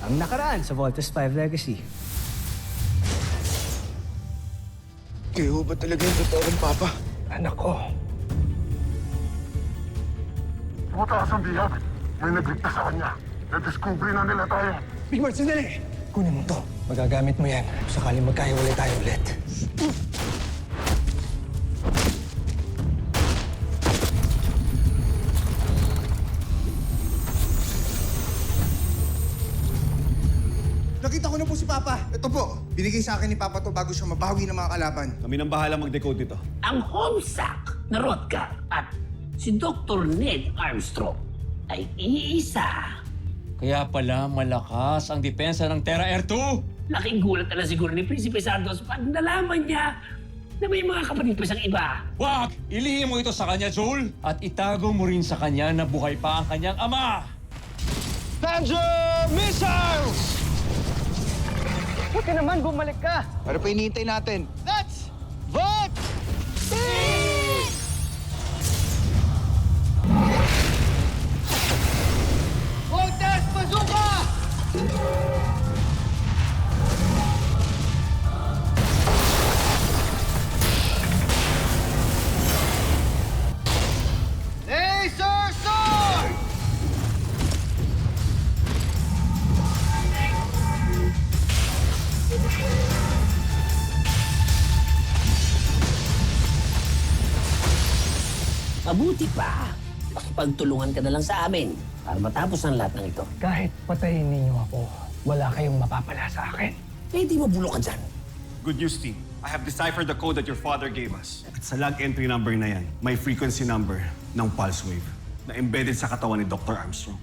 ang nakaraan sa Voltes 5 Legacy. Kayo ba talaga yung totoong papa? Anak ko. Mataas ang bihag. May nagligtas sa kanya. Nadiscovery na nila tayo. Big Bird, sandali! Kunin mo to. Magagamit mo yan. Sakaling magkahiwalay tayo ulit. Nakita ko na po si Papa. Ito po, binigay sa akin ni Papa to bago siya mabawi ng mga kalaban. Kami nang bahala mag-decode dito. Ang homesack na Rodka at si Dr. Ned Armstrong ay iisa. Kaya pala malakas ang depensa ng Terra Air 2. Laking gulat na lang siguro ni Prinsipe Santos pag nalaman niya na may mga kapatid pa siyang iba. Wag! Ilihim mo ito sa kanya, Joel. At itago mo rin sa kanya na buhay pa ang kanyang ama. Thunder Missiles! Buti naman, bumalik ka. Ano pa hinihintay natin? Let's vote! Voltes Bazooka! Laser Sword! Mabuti pa. Pagtulungan ka na lang sa amin para matapos ang lahat ng ito. Kahit patayin ninyo ako, wala kayong mapapala sa akin. Eh, di mabulok ka dyan. Good news, team. I have deciphered the code that your father gave us. At sa log entry number na yan, may frequency number ng pulse wave na embedded sa katawan ni Dr. Armstrong.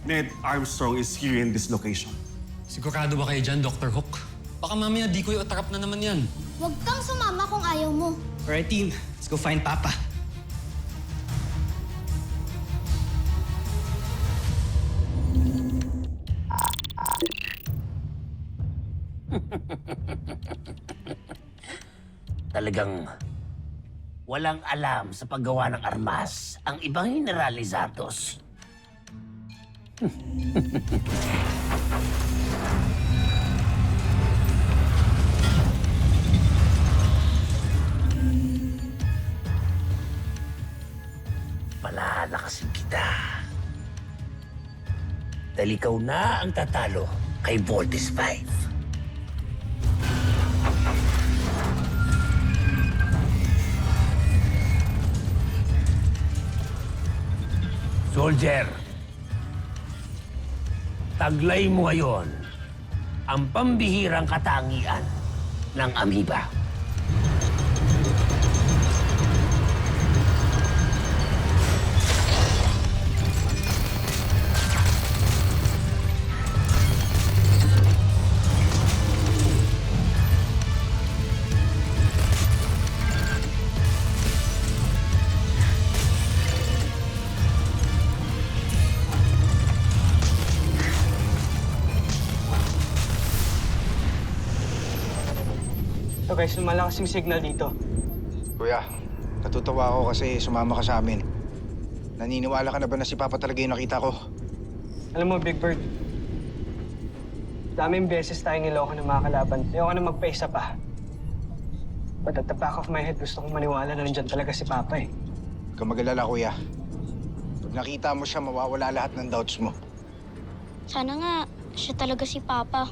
Ned Armstrong is here in this location. Sigurado ba kayo dyan, Dr. Hook? Baka mamaya di ko atrap na naman yan. Huwag kang sumama kung ayaw mo. Alright, team. Let's go find Papa. Talagang walang alam sa paggawa ng armas ang ibang General ni Santos. Palalakasin kita. Dahil ikaw na ang tatalo kay Voltes 5. Soldier, taglay mo ngayon ang pambihirang katangian ng amoeba. So guys, lumalakas yung signal dito. Kuya, natutuwa ako kasi sumama ka sa amin. Naniniwala ka na ba na si Papa talaga yung nakita ko? Alam mo, Big Bird, daming beses tayong niloko ng mga kalaban. Ayoko na magpaisa pa. But at the back of my head, gusto kong maniwala na nandyan talaga si Papa eh. Huwag kang mag-alala, kuya. Pag nakita mo siya, mawawala lahat ng doubts mo. Sana nga, siya talaga si Papa.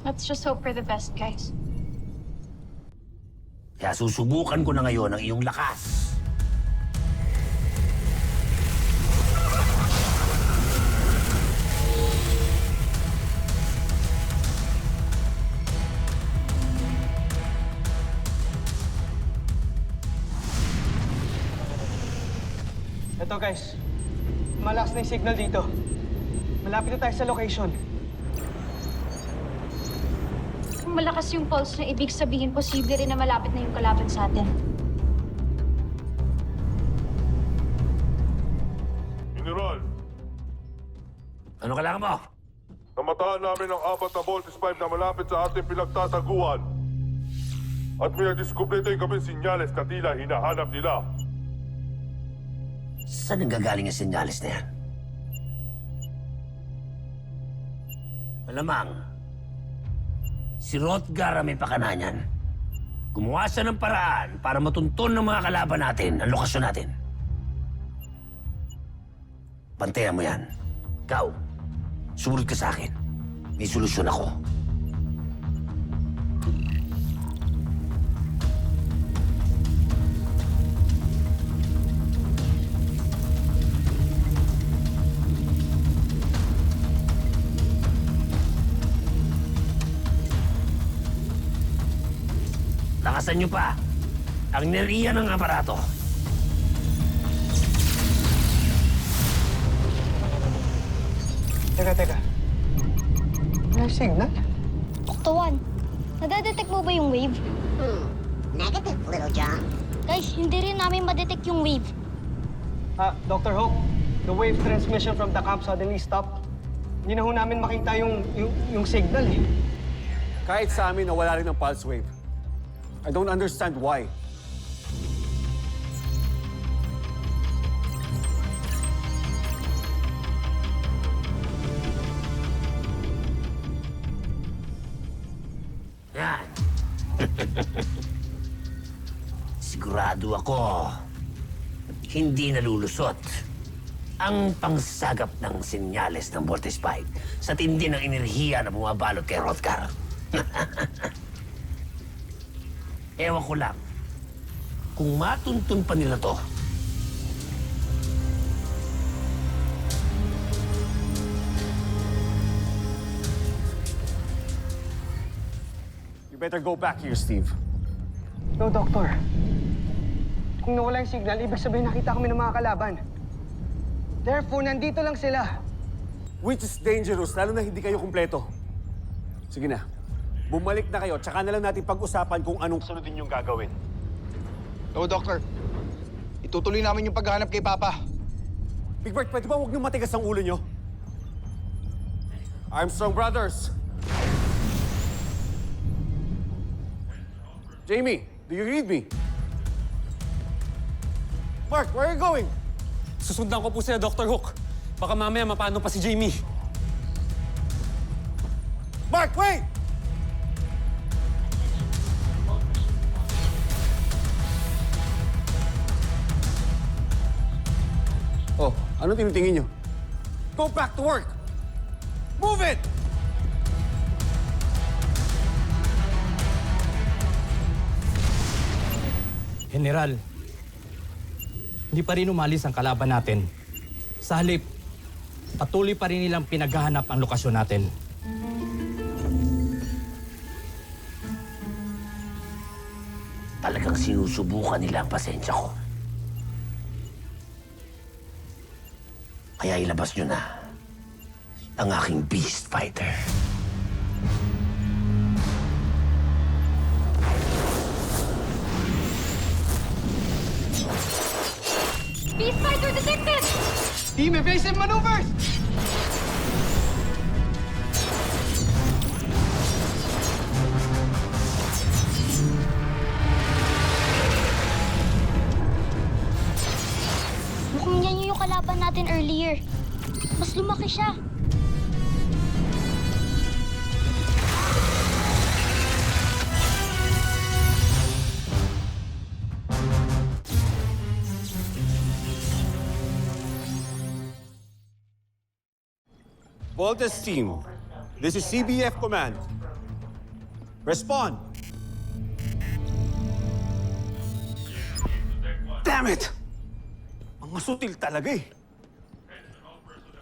Let's just hope for the best, guys. Kaya susubukan ko na ngayon ang iyong lakas. Ito guys, malakas na yung signal dito. Malapit na tayo sa location. Kung malakas yung pulse na ibig sabihin, posible rin na malapit na yung kalaban sa atin. General, Ano kailangan mo? namataan namin ang 4 na Voltes 5 na malapit sa ating pinagtataguan. At may nadiskubre tayong kaming sinyales na tila hinahanap nila. Saan nanggagaling ang sinyalis na yan? Malamang, si Rotgar ang may pakana niyan. Gumawa siya ng paraan para matunton ng mga kalaban natin ang lokasyon natin. Bantayan mo yan. Ikaw, sumunod ka sa akin. May solusyon ako. Lakasan niyo pa ang enerhiya ng aparato. Teka. May signal? Octo 1, nadadetect mo ba yung wave? Negative, Little John. Guys, hindi rin namin madetect yung wave. Dr. Hope, the wave transmission from the camp suddenly stopped. Hindi na ho namin makita yung signal eh. Kahit sa amin, nawala rin ang pulse wave. I don't understand why. Yan. Sigurado ako, hindi nalulusot ang pangsagap ng senyales ng Vortex Spike sa tindi ng enerhiya na bumabalot kay Rotgar. Ewan ko lang, kung matuntun pa nila to, You better go back here, Steve. No, Doctor. Kung nawala yung signal, ibig sabihin nakita kami ng mga kalaban. Therefore, nandito lang sila. Which is dangerous, lalo na hindi kayo kumpleto. Sige na, bumalik na kayo, tsaka na lang natin pag-usapan kung anong sunod ninyong gagawin. No, Doctor. Itutuloy namin yung paghahanap kay Papa. Big Bert, pwede ba huwag niyong matigas ang ulo niyo? Armstrong Brothers! Jamie, do you read me? Mark, where are you going? Susundan ko po sila, Dr. Hook. Baka mamaya mapano pa si Jamie. Mark, wait! Oh, ano tinitingin niyo? Go back to work! Move it! General, hindi pa rin umalis ang kalaban natin. Sa halip, patuloy pa rin nilang pinaghahanap ang lokasyon natin. talagang sinusubukan nila ang pasensya ko. Kaya ilabas nyo na ang aking Beast Fighter. Beast Fighter detected! Team evasive maneuvers! Mukhang yan yung kalaban natin earlier. Mas lumaki siya. Voltes team, this is CBF Command. Respond. Damn it! Mga sutil talaga eh.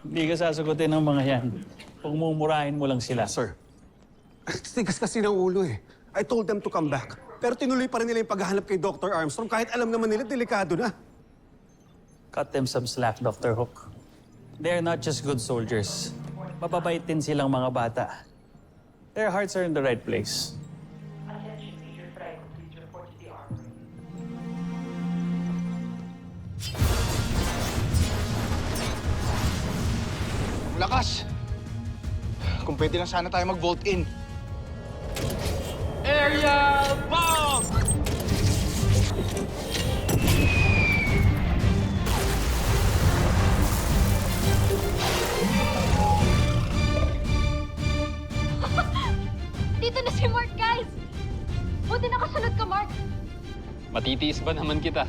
Hindi ka sasagutin ng mga yan. Pagmumurahin mo lang sila. Sir, tigas kasi ng ulo eh. I told them to come back. Pero tinuloy pa rin nila yung paghahanap kay Dr. Armstrong kahit alam naman nila delikado na. Cut them some slack, Dr. Hook. They're not just good soldiers. Mababait din silang mga bata. Their hearts are in the right place. Lakas! Kung pwede lang sana tayo mag-vault in. Area bomb! Matitiis ba naman kita?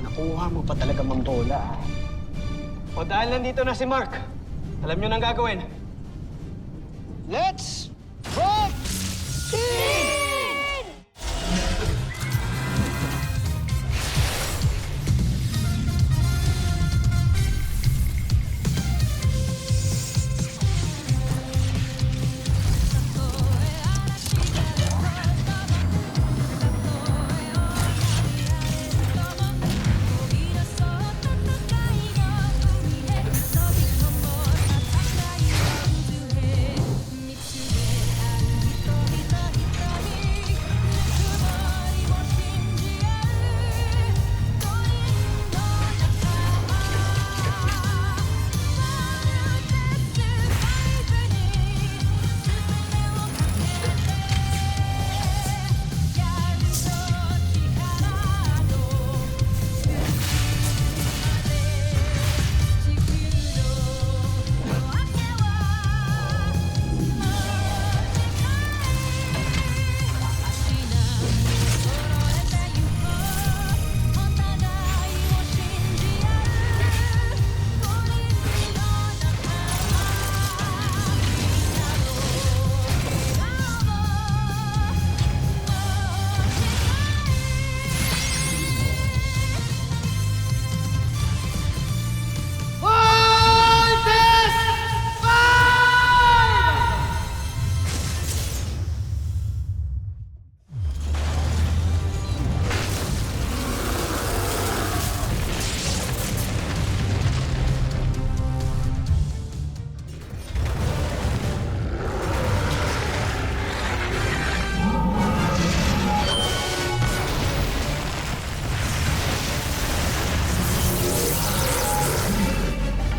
Nakuha mo pa talaga mambola, ah. O dahil nandito na si Mark, alam nyo nang gagawin. Let's rock!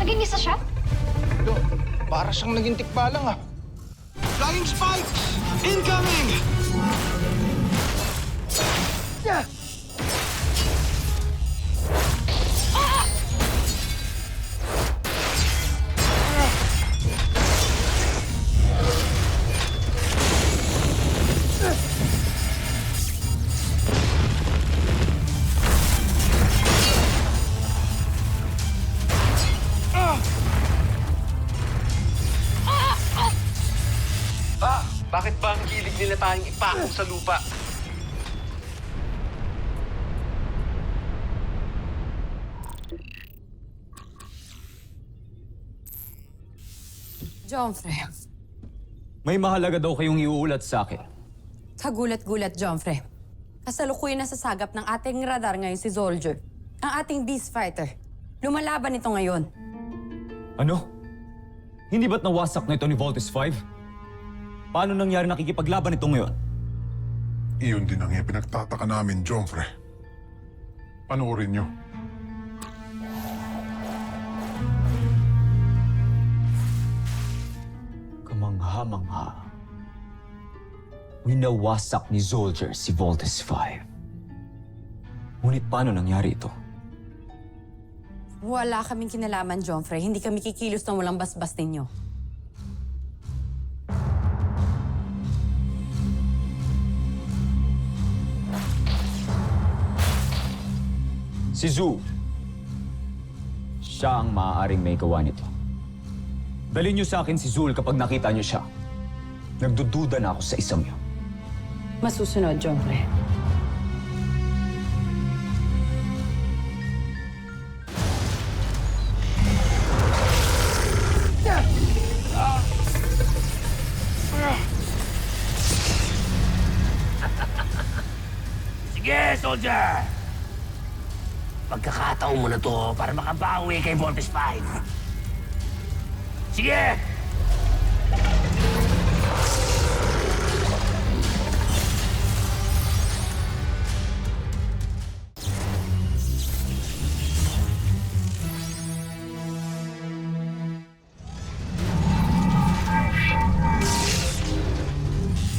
Naging isa siya? Lo, para siyang naging tikbalang ah. Flying spikes! Incoming! Bakit ba ang hilig nila tayong ipako sa lupa? Jomfre, May mahalaga daw kayong iuulat sa akin. kagulat-gulat, Jomfre. Kasalukuyan na sa sagap ng ating radar ngayon si Soldier, ang ating beast fighter. Lumalaban ito ngayon. Ano? Hindi ba't nawasak na ito ni Voltes 5? Paano nangyari nakikipaglaban ito ngayon? Iyon din ang pinagtataka namin, Jomfre. Panoorin niyo. Kamangha-mangha. Winawasak ni Soldier si Voltes 5. Ngunit paano nangyari ito? Wala kaming kinalaman, Jomfre. Hindi kami kikilos ng walang basbas ninyo. Si Zhu. Siya ang maaaring may gawa nito. Dalhin niyo sa akin si Zul kapag nakita niyo siya. Nagdududa na ako sa isang yun. Masusunod, Jomfre. Sige, soldier! Pagkakataon mo na to para makabawi kay Voltes 5. Sige!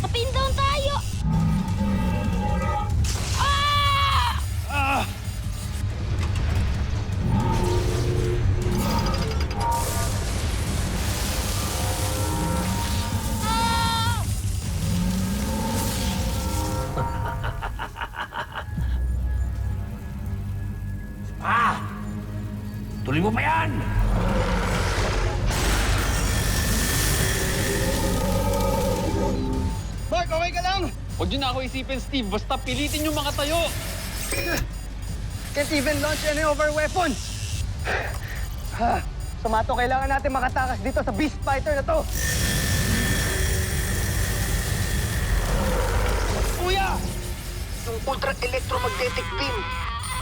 Kapin down tayo! Tuloy mo pa yan! Mark, okay ka lang? Huwag niyo na ako isipin, Steve. Basta pilitin yung mga tayo. Can't even launch any of our weapons! Sumato, kailangan natin makatakas dito sa Beast Fighter na to! Kuya! Yung ultra-electromagnetic beam!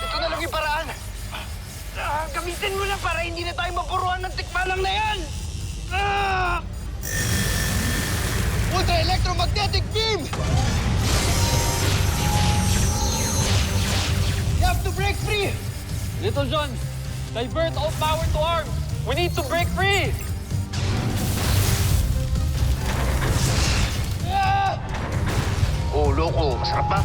Ito na lang yung paraan! Gamitin mo na para hindi na tayo mapuruan ng tikbalang na yan! Ultra-electromagnetic beam! You have to break free! Little John, divert all power to arms. We need to break free. Oh, loko. Masarap ba?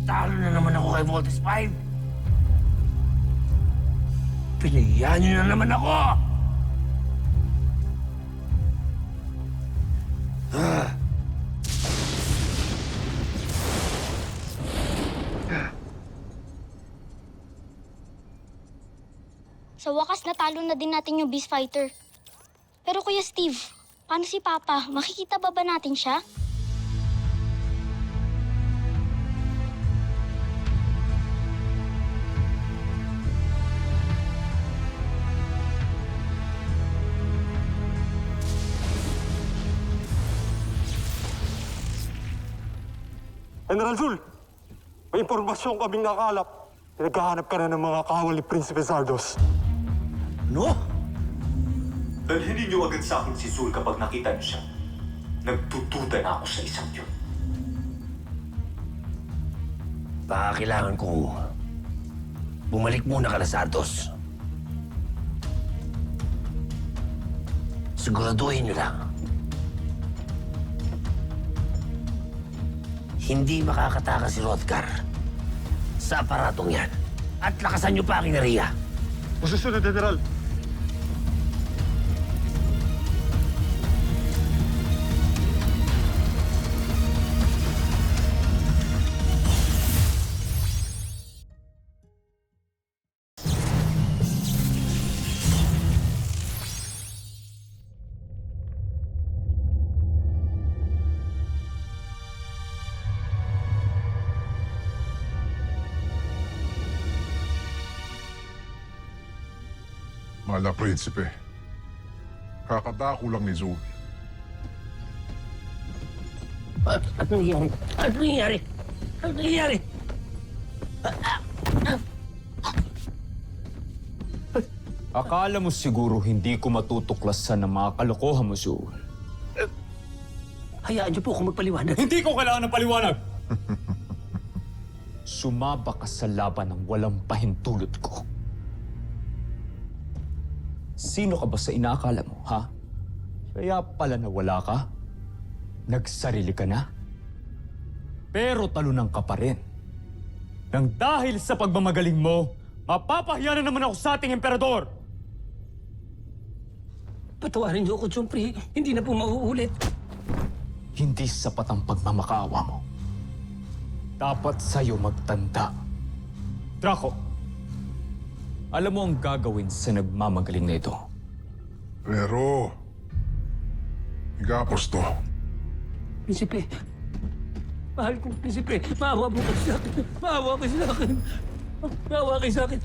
Talo na naman ako kay Voltes 5. Pinahiyan niyo na naman ako! Sa wakas, natalo na din natin yung Beast Fighter. Pero Kuya Steve, paano si Papa? Makikita ba natin siya? General Zul, may impormasyon kaming nakalap. Naghahanap ka na ng mga kawal ni Prinsipe Zardos. No? Dalhin niyo agad sa akin si Zul kapag nakita niyo siya. Nagtutuda na ako sa isang yun. Baka kailangan kong bumalik muna ka na Santos. Siguraduhin niyo lang. Hindi makakatakas si Rodgar sa aparatong yan. At lakasan niyo pa ang inariya. Masusunod, General. Mahal na prinsipe, kakadako lang ni Zul. Ano nangyari? Ano nangyari? Ano nangyari? Akala mo siguro hindi ko matutuklasan ng mga kalokohan mo, Zul. Hayaan niyo po ako magpaliwanag. Hindi ko kailangan ng paliwanag! Sumaba ka sa laban ng walang pahintulot ko. Sino ka ba sa inaakala mo, ha? Kaya pala nawala ka? Nagsarili ka na? Pero talunan ka pa rin. Nang dahil sa pagmamagaling mo, Mapapahiya na naman ako sa ating emperador! Patawarin niyo ako, Jompre. Hindi na po mauulit. Hindi sapat ang pagmamakaawa mo. Dapat sa'yo magtanda. Draco, alam mo ang gagawin sa nagmamagaling na ito. Pero, igapos to. Prinsipe. Mahal kong Prinsipe. Maawa mo kayo sa akin. Maawa kayo sa akin. Maawa kayo sa akin.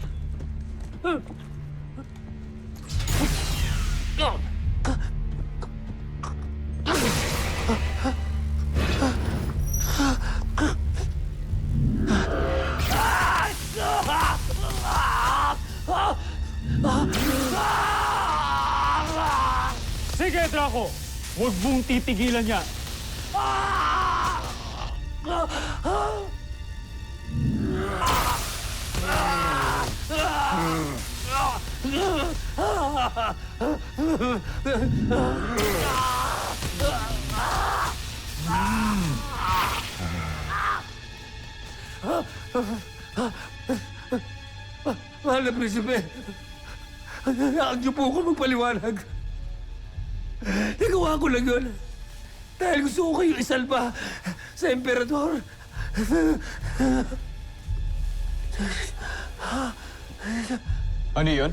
Sige, Draco! Huwag mong titigilan niya! Mahal na Prinsipe. Hayaan niyo po ako magpaliwanag. Nagawa ko lang yun. Dahil gusto ko kayo isalba sa emperador. Ano yun?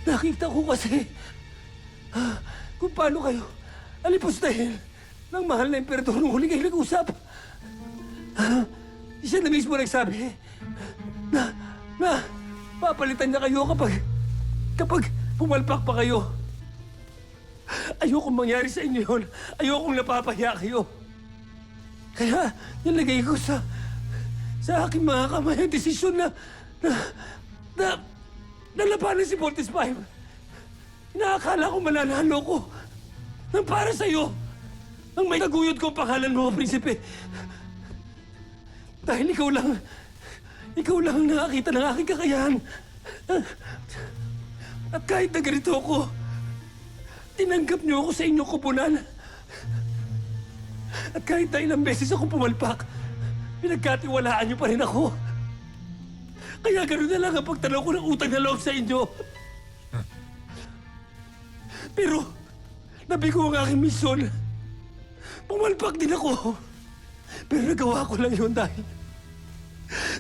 Nakita ko kasi kung paano kayo alipustahin ng mahal na emperador nung huli kayo nag-usap. Siya na mismo nagsabi na papalitan niya kayo kapag pumalpak pa kayo. Ayokong mangyari sa inyo yun. Ayokong napapahiya kayo. Kaya nilagay ko sa aking mga kamay ang desisyon na labanan si Voltes 5. Inaakala ko mananalo ko nang para sa'yo. Nang may taguyod kong pangalan mo, Prinsipe. Dahil ikaw lang ang nakakita ng aking kakayahan. At kahit na ganito ako, tinanggap niyo ako sa inyong kupunan. At kahit na ilang beses ako pumalpak, pinagkatiwalaan niyo pa rin ako. Kaya gano'n na lang ang pagtanaw ko ng utang na loob sa inyo. Pero, nabigo ang aking misyon. Pumalpak din ako. Pero nagawa ko lang yun dahil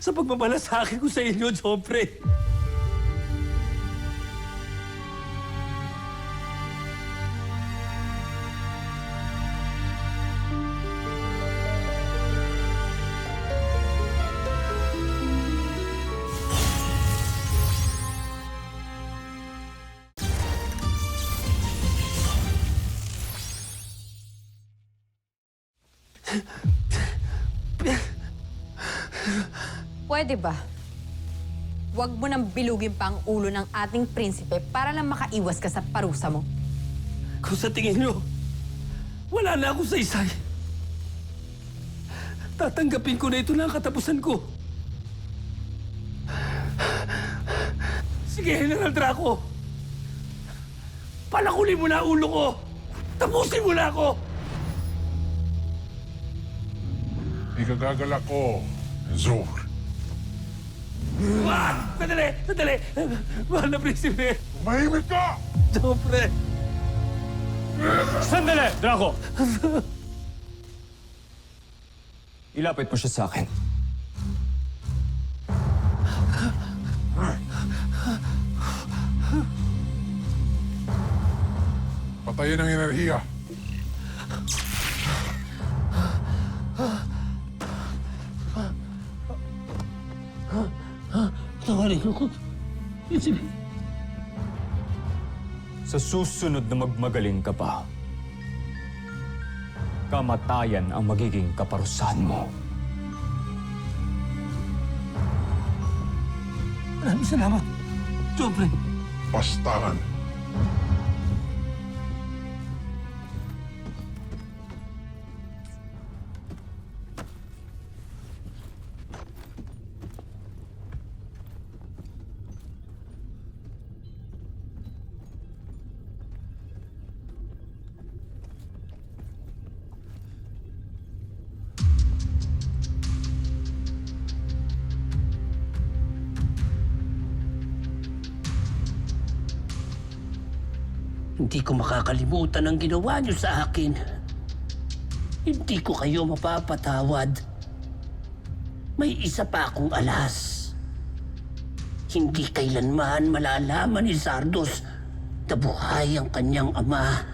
sa pagmamalasakit ko sa inyo, Jompre. Pwede ba? Huwag mo nang bilugin pa ang ulo ng ating prinsipe para lang makaiwas ka sa parusa mo. Kung sa tingin nyo, wala na ako sa isay. Tatanggapin ko na ito na ang katapusan ko. Sige, General Draco. Palakulin mo na ang ulo ko. Tapusin mo na ako. Ikagagalak ko, Zul. Wag! Sandali! Sandali! Mahal na Prinsipe! Mahimik ka! Jompre! Sandali, Draco! Ilapit mo siya sa akin. Patayin ang enerhiya. Tawarin ko. Prinsipe. Sa susunod na magmagaling ka pa, kamatayan ang magiging kaparusahan mo. Maraming salamat, Jompre. Pastangan. Hindi ko makakalimutan ang ginawa niyo sa akin. Hindi ko kayo mapapatawad. May isa pa akong alas. Hindi kailanman malalaman ni Zardos na buhay ang kanyang ama.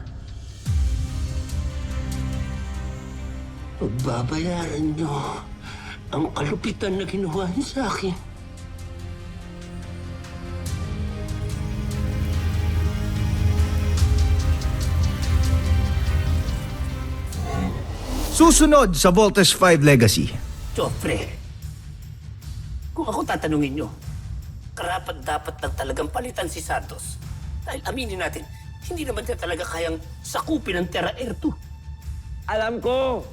Pagbabayaran niyo ang kalupitan na ginawa niyo sa akin. Susunod sa Voltes 5 Legacy. Joffrey, kung ako tatanungin niyo, karapat-dapat lang talagang palitan si Santos. Dahil aminin natin, hindi naman niya talaga kayang sakupin ang Terra Air 2. Alam ko!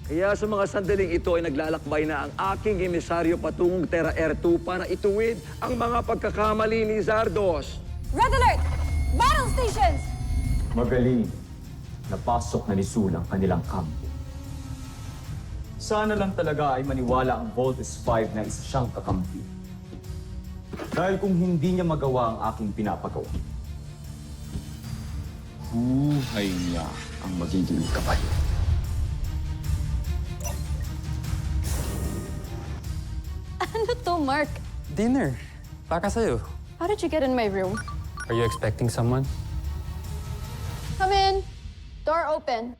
Kaya sa mga sandaling ito ay naglalakbay na ang aking emisaryo patungong Terra Air 2 para ituwid ang mga pagkakamali ni Zardos. Red alert! Battle stations! Magaling. Napasok na ni Sul ang kanilang kampo. Sana lang talaga ay maniwala ang Voltes 5 na isa siyang kakampi. Dahil kung hindi niya magawa ang aking pinapagawa, buhay niya ang magiging kapayo. Ano to, Mark? Dinner. Para sa'yo. How did you get in my room? Are you expecting someone? Come in. Door open.